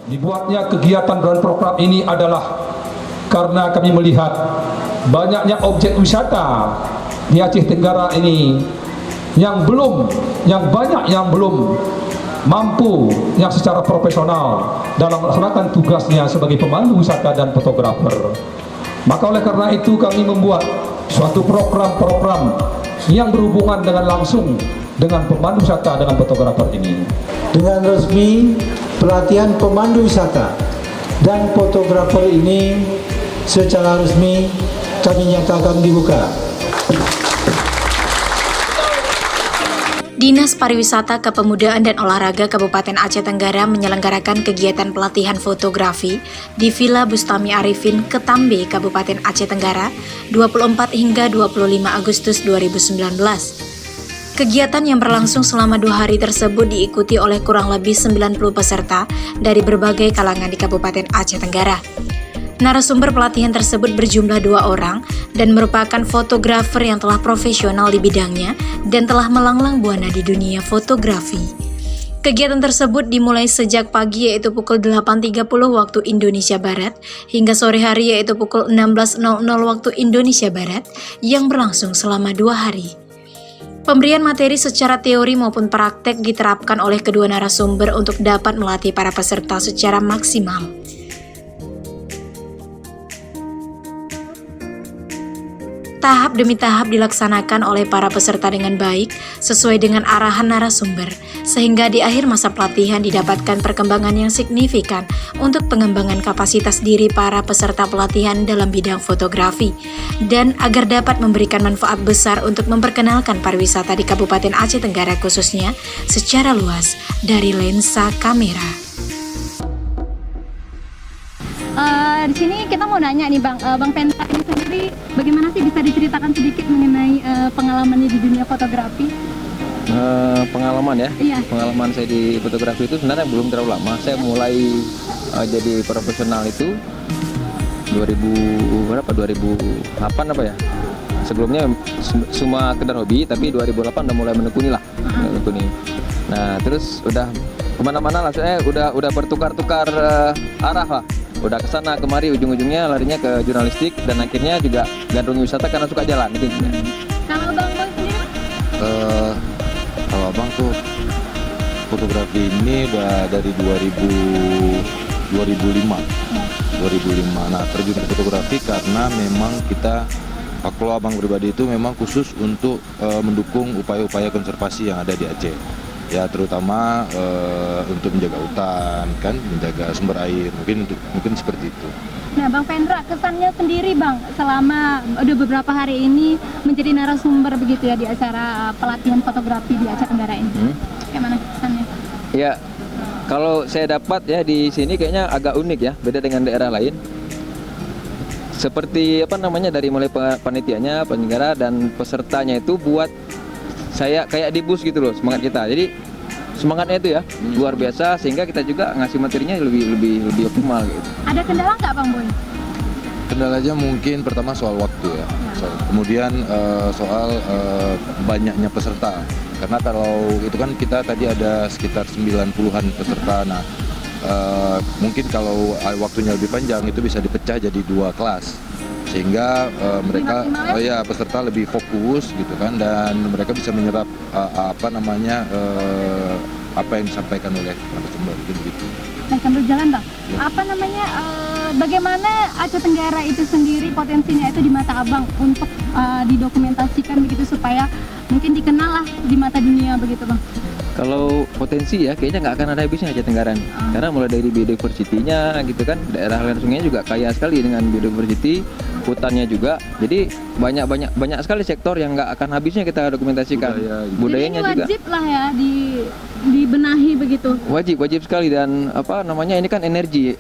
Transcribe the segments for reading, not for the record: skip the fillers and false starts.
Dibuatnya kegiatan dan program ini adalah karena kami melihat banyaknya objek wisata di Aceh Tenggara ini yang banyak yang belum mampu yang secara profesional dalam melaksanakan tugasnya sebagai pemandu wisata dan fotografer. Maka oleh karena itu kami membuat suatu program-program yang berhubungan dengan langsung dengan pemandu wisata dengan fotografer ini. Dengan resmi pelatihan pemandu wisata dan fotografer ini secara resmi kami nyatakan dibuka. Dinas Pariwisata, Kepemudaan dan Olahraga Kabupaten Aceh Tenggara menyelenggarakan kegiatan pelatihan fotografi di Villa Bustami Arifin, Ketambe, Kabupaten Aceh Tenggara, 24 hingga 25 Agustus 2019. Kegiatan yang berlangsung selama 2 hari tersebut diikuti oleh kurang lebih 90 peserta dari berbagai kalangan di Kabupaten Aceh Tenggara. Narasumber pelatihan tersebut berjumlah 2 orang dan merupakan fotografer yang telah profesional di bidangnya dan telah melanglang buana di dunia fotografi. Kegiatan tersebut dimulai sejak pagi yaitu pukul 8.30 waktu Indonesia Barat hingga sore hari yaitu pukul 16.00 waktu Indonesia Barat yang berlangsung selama 2 hari. Pemberian materi secara teori maupun praktek diterapkan oleh kedua narasumber untuk dapat melatih para peserta secara maksimal. Tahap demi tahap dilaksanakan oleh para peserta dengan baik sesuai dengan arahan narasumber, sehingga di akhir masa pelatihan didapatkan perkembangan yang signifikan untuk pengembangan kapasitas diri para peserta pelatihan dalam bidang fotografi, dan agar dapat memberikan manfaat besar untuk memperkenalkan pariwisata di Kabupaten Aceh Tenggara khususnya secara luas dari lensa kamera. Di sini kita mau nanya nih Bang Pendra ini sendiri bagaimana sih, bisa diceritakan sedikit mengenai pengalamannya di dunia fotografi? Pengalaman ya? Iya. Pengalaman saya di fotografi itu sebenarnya belum terlalu lama. Saya mulai jadi profesional itu 2008 apa ya? Sebelumnya cuma sekedar hobi, tapi 2008 udah mulai menekuni lah. Nah terus udah kemana-mana lah, saya udah bertukar-tukar arah lah. Udah kesana kemari, ujung-ujungnya larinya ke jurnalistik dan akhirnya juga gandrung wisata karena suka jalan gitu. Kalau Bang sendiri? Kalau Abang tuh fotografi ini udah dari 2005. Nah terjun ke fotografi karena memang kita, kalau Abang pribadi itu memang khusus untuk mendukung upaya-upaya konservasi yang ada di Aceh. Ya terutama untuk menjaga hutan, kan, menjaga sumber air, mungkin seperti itu. Nah Bang Pendra, kesannya sendiri Bang selama udah beberapa hari ini menjadi narasumber begitu ya di acara pelatihan fotografi di Aceh Tenggara ini. Gimana kesannya? Ya, kalau saya dapat ya di sini kayaknya agak unik ya, beda dengan daerah lain. Seperti dari mulai panitianya, penyelenggara dan pesertanya itu buat saya kayak di bus gitu loh, semangat kita. Jadi semangatnya itu ya luar biasa, sehingga kita juga ngasih materinya lebih optimal gitu. Ada kendala nggak Bang Boy? Kendalanya mungkin pertama soal waktu ya. Kemudian soal banyaknya peserta. Karena kalau itu kan kita tadi ada sekitar 90-an peserta. Nah mungkin kalau waktunya lebih panjang itu bisa dipecah jadi 2 kelas. Sehingga mereka peserta lebih fokus gitu kan, dan mereka bisa menyerap apa yang disampaikan oleh narasumber gitu. Nah sambil jalan Bang, bagaimana Aceh Tenggara itu sendiri potensinya itu di mata Abang untuk didokumentasikan begitu supaya mungkin dikenal lah di mata dunia begitu Bang? Kalau potensi ya kayaknya nggak akan ada habisnya Aceh Tenggara nih. Karena mulai dari biodiversity-nya gitu kan, daerah aliran sungainya juga kaya sekali dengan biodiversity, hutannya juga. Jadi banyak sekali sektor yang nggak akan habisnya kita dokumentasikan. Budayanya jadi ini juga. Wajib lah ya dibenahi begitu. Wajib sekali, dan ini kan energi.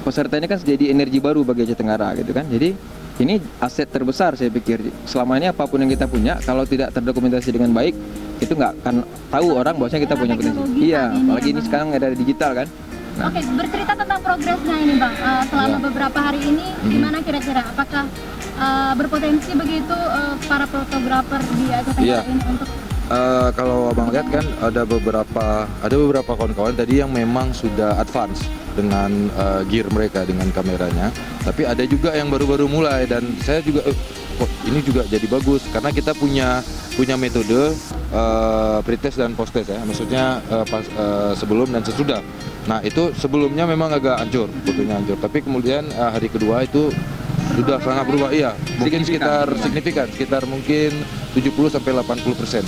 Peserta ini kan jadi energi baru bagi Aceh Tenggara gitu kan. Jadi ini aset terbesar saya pikir. Selama ini apapun yang kita punya, kalau tidak terdokumentasi dengan baik, itu nggak akan tahu orang bahwasanya kita punya potensi. Iya, apalagi ini sekarang ada digital kan. Nah. Oke, bercerita tentang progresnya ini Bang, selama beberapa hari ini gimana kira-kira? Apakah berpotensi begitu para fotografer di Aceh Tenggara ini untuk kalau abang lihat kan ada beberapa kawan-kawan tadi yang memang sudah advance dengan gear mereka, dengan kameranya. Tapi ada juga yang baru-baru mulai, dan saya juga kok ini juga jadi bagus karena kita punya metode pretest dan post-test ya. Maksudnya sebelum dan sesudah. Nah itu sebelumnya memang agak hancur, fotonya hancur. Tapi kemudian hari kedua itu sudah sangat berubah, iya. Mungkin sekitar mungkin 70-80%.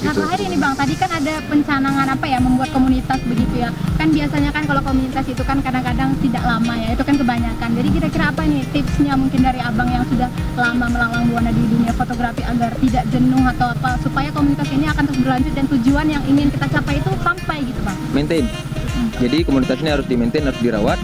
Nah Gitu. terakhir ini Bang, tadi kan ada pencanangan membuat komunitas begitu ya. Kan biasanya kan kalau komunitas itu kan kadang-kadang tidak lama ya, itu kan kebanyakan. Jadi kira-kira apa nih tipsnya mungkin dari Abang yang sudah lama melanglang buana di dunia fotografi agar tidak jenuh atau apa, supaya komunitas ini akan terus berlanjut dan tujuan yang ingin kita capai itu sampai gitu Bang? Maintain. Jadi komunitas ini harus di-maintain, harus dirawat,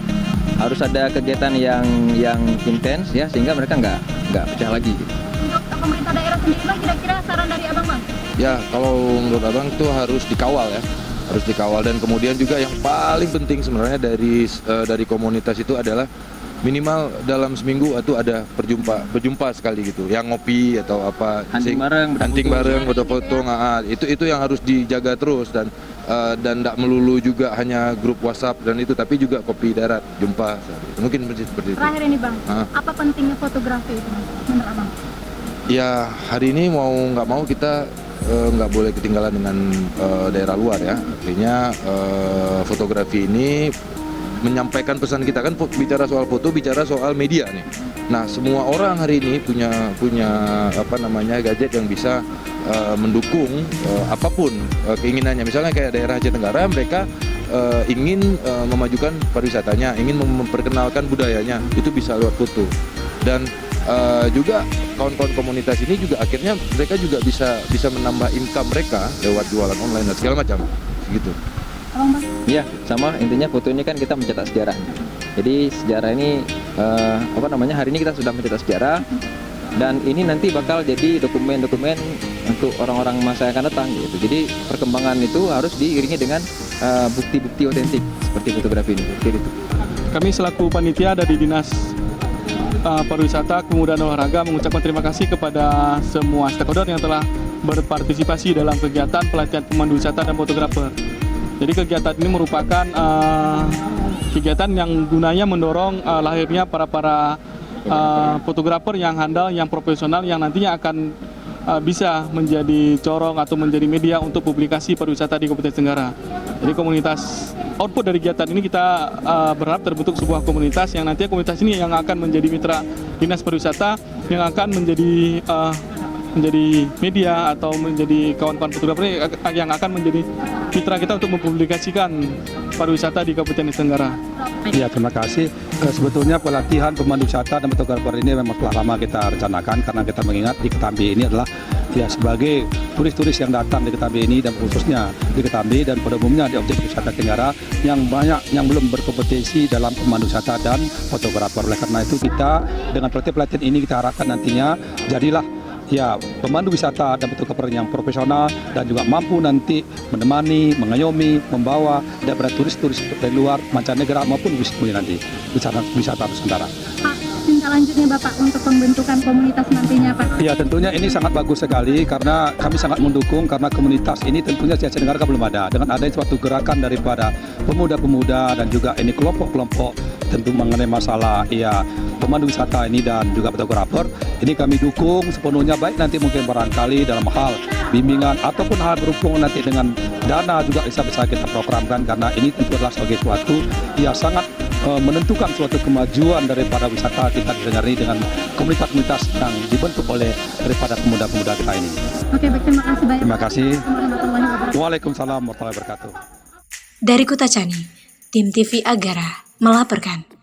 harus ada kegiatan yang intens ya, sehingga mereka nggak pecah lagi gitu. Untuk pemerintah daerah sendiri Bang, kira-kira saran dari Abang Bang? Ya, kalau menurut abang itu harus dikawal ya, harus dikawal. Dan kemudian juga yang paling penting sebenarnya dari komunitas itu adalah minimal dalam seminggu itu ada berjumpa sekali gitu, yang ngopi atau apa, hunting bareng, foto-foto, itu yang harus dijaga terus. Dan tidak melulu juga hanya grup WhatsApp dan itu, tapi juga kopi darat, jumpa, mungkin seperti itu. Terakhir ini Bang, apa pentingnya fotografi itu menurut Abang? Ya, hari ini mau nggak mau kita nggak boleh ketinggalan dengan daerah luar ya. Artinya fotografi ini menyampaikan pesan kita, kan bicara soal foto, bicara soal media nih. Nah, semua orang hari ini punya gadget yang bisa mendukung apapun keinginannya. Misalnya kayak daerah Aceh Tenggara, mereka ingin memajukan pariwisatanya, ingin memperkenalkan budayanya, itu bisa lewat foto. Dan juga kawan-kawan komunitas ini juga akhirnya mereka juga bisa menambah income mereka lewat jualan online dan segala macam gitu. Iya, sama, intinya foto ini kan kita mencetak sejarah. Jadi sejarah ini hari ini kita sudah mencetak sejarah, dan ini nanti bakal jadi dokumen-dokumen untuk orang-orang masa yang akan datang gitu. Jadi perkembangan itu harus diiringi dengan bukti-bukti otentik seperti fotografi ini. Gitu. Kami selaku panitia dari Dinas Pariwisata, Kemudaan, Olahraga mengucapkan terima kasih kepada semua stakeholder yang telah berpartisipasi dalam kegiatan pelatihan pemandu wisata dan fotografer. Jadi kegiatan ini merupakan kegiatan yang gunanya mendorong lahirnya para fotografer yang handal, yang profesional, yang nantinya akan bisa menjadi corong atau menjadi media untuk publikasi pariwisata di Kabupaten Tenggara. Jadi komunitas output dari kegiatan ini kita berharap terbentuk sebuah komunitas yang nantinya komunitas ini yang akan menjadi mitra dinas pariwisata, yang akan menjadi media atau menjadi kawan-kawan fotografer yang akan menjadi mitra kita untuk mempublikasikan pariwisata di Kabupaten Tenggara. Ya, terima kasih. Sebetulnya pelatihan pemandu wisata dan fotografer ini memang telah lama kita rencanakan, karena kita mengingat di Ketambi ini adalah sebagai turis-turis yang datang di Ketambi ini, dan khususnya di Ketambi dan pada umumnya di objek wisata Tenggara yang banyak yang belum berkompetisi dalam pemandu wisata dan fotografer. Oleh karena itu kita dengan pelatihan ini kita harapkan nantinya jadilah pemandu wisata dan fotografer yang profesional dan juga mampu nanti menemani, mengayomi, membawa daripada turis-turis dari luar mancanegara maupun nanti wisata Nusantara. Pak, tindak lanjutnya Bapak untuk pembentukan komunitas nantinya Pak? Ya, tentunya ini sangat bagus sekali, karena kami sangat mendukung, karena komunitas ini tentunya di Aceh Tenggara belum ada. Dengan adanya suatu gerakan daripada pemuda-pemuda dan juga ini kelompok-kelompok tentu mengenai masalah pemandu wisata ini dan juga fotografer, ini kami dukung sepenuhnya, baik nanti mungkin barangkali dalam hal bimbingan ataupun hal berhubungan nanti dengan dana juga bisa kita programkan, karena ini tentu adalah sebagai suatu sangat menentukan suatu kemajuan daripada wisata kita di Tenggara ini dengan komunitas-komunitas yang dibentuk oleh daripada pemuda-pemuda kita ini. Oke, baik, terima kasih banyak. Terima kasih. Waalaikumsalam Waalaikumsalam warahmatullahi wabarakatuh. Dari Kutacani, tim TV Agara melaporkan.